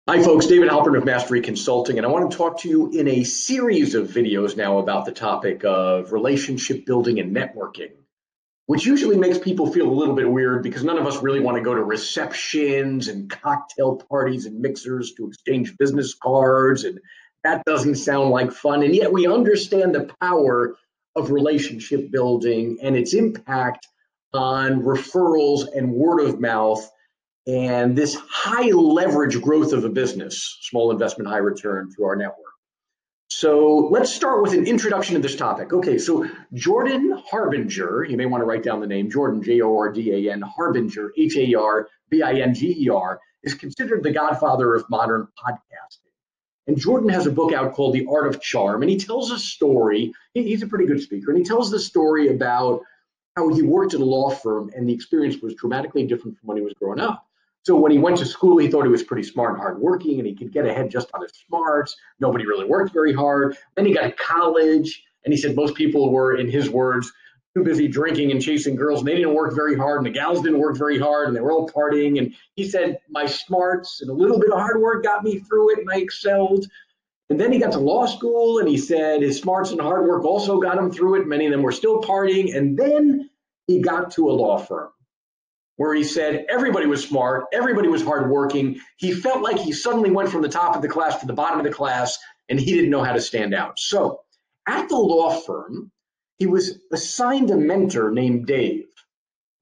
Hi, folks. David Halpern of Mastery Consulting, and I want to talk to you in a series of videos now about the topic of relationship building and networking, which usually makes people feel a little bit weird because none of us really want to go to receptions and cocktail parties and mixers to exchange business cards, and that doesn't sound like fun. And yet we understand the power of relationship building and its impact on referrals and word of mouth and this high leverage growth of a business, small investment, high return through our network. So let's start with an introduction to this topic. Okay, so Jordan Harbinger, you may want to write down the name, Jordan, Jordan, Harbinger, Harbinger, is considered the godfather of modern podcasting. And Jordan has a book out called The Art of Charm, and he tells a story. He's a pretty good speaker, and he tells the story about how he worked at a law firm, and the experience was dramatically different from when he was growing up. So when he went to school, he thought he was pretty smart and hardworking, and he could get ahead just on his smarts. Nobody really worked very hard. Then he got to college, and he said most people were, in his words, too busy drinking and chasing girls, and they didn't work very hard, and the gals didn't work very hard, and they were all partying. And he said, my smarts and a little bit of hard work got me through it, and I excelled. And then he got to law school, and he said his smarts and hard work also got him through it. Many of them were still partying. And then he got to a law firm where he said everybody was smart, everybody was hardworking. He felt like he suddenly went from the top of the class to the bottom of the class, and he didn't know how to stand out. So at the law firm, he was assigned a mentor named Dave.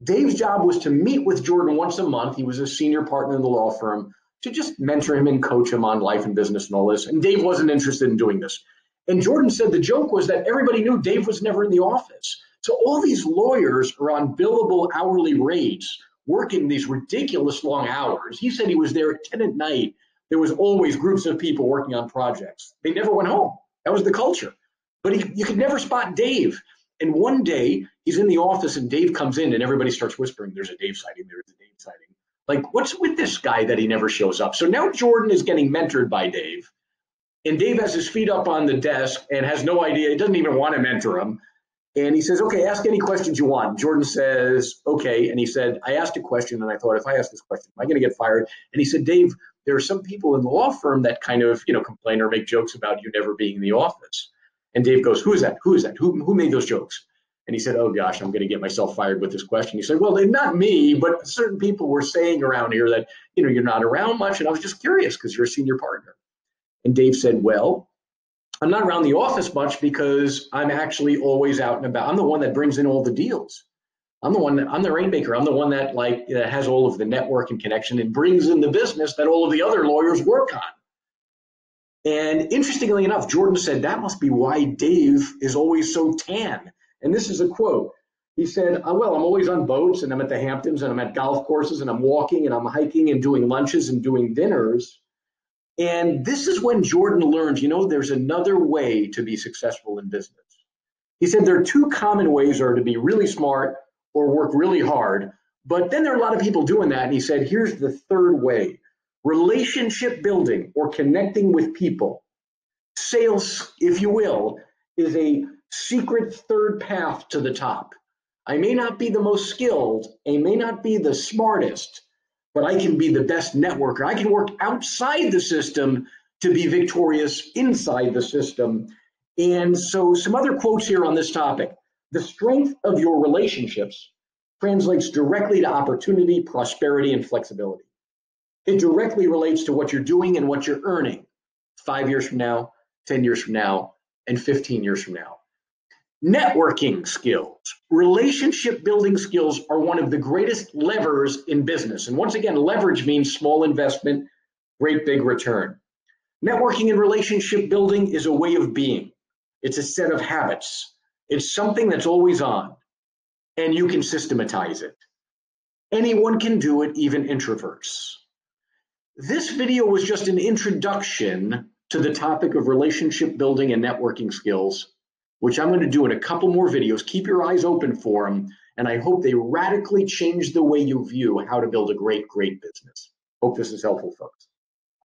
Dave's job was to meet with Jordan once a month. He was a senior partner in the law firm, to just mentor him and coach him on life and business and all this. And Dave wasn't interested in doing this. And Jordan said the joke was that everybody knew Dave was never in the office. So all these lawyers are on billable hourly rates, working these ridiculous long hours. He said he was there at 10 at night. There was always groups of people working on projects. They never went home. That was the culture. But you could never spot Dave. And one day he's in the office and Dave comes in and everybody starts whispering, there's a Dave sighting, there's a Dave sighting. Like, what's with this guy that he never shows up? So now Jordan is getting mentored by Dave. And Dave has his feet up on the desk and has no idea. He doesn't even want to mentor him. And he says, okay, ask any questions you want. Jordan says, okay. And he said, I asked a question and I thought, if I ask this question, am I going to get fired? And he said, Dave, there are some people in the law firm that kind of, complain or make jokes about you never being in the office. And Dave goes, who is that? Who is that? Who made those jokes? And he said, oh gosh, I'm going to get myself fired with this question. He said, well, not me, but certain people were saying around here that, you're not around much. And I was just curious because you're a senior partner. And Dave said, well, I'm not around the office much because I'm actually always out and about. I'm the one that brings in all the deals. I'm the rainmaker. I'm the one that has all of the network and connection and brings in the business that all of the other lawyers work on. And interestingly enough, Jordan said that must be why Dave is always so tan. And this is a quote. He said, well, I'm always on boats and I'm at the Hamptons and I'm at golf courses and I'm walking and I'm hiking and doing lunches and doing dinners. And this is when Jordan learned, there's another way to be successful in business. He said there are two common ways are to be really smart or work really hard. But then there are a lot of people doing that. And he said, here's the third way. Relationship building or connecting with people. Sales, if you will, is a secret third path to the top. I may not be the most skilled, I may not be the smartest, but I can be the best networker. I can work outside the system to be victorious inside the system. And so some other quotes here on this topic. The strength of your relationships translates directly to opportunity, prosperity, and flexibility. It directly relates to what you're doing and what you're earning 5 years from now, 10 years from now, and 15 years from now. Networking skills, relationship building skills are one of the greatest levers in business. And once again, leverage means small investment, great big return. Networking and relationship building is a way of being. It's a set of habits. It's something that's always on, and you can systematize it. Anyone can do it, even introverts. This video was just an introduction to the topic of relationship building and networking skills, which I'm going to do in a couple more videos. Keep your eyes open for them, and I hope they radically change the way you view how to build a great, great business. Hope this is helpful, folks.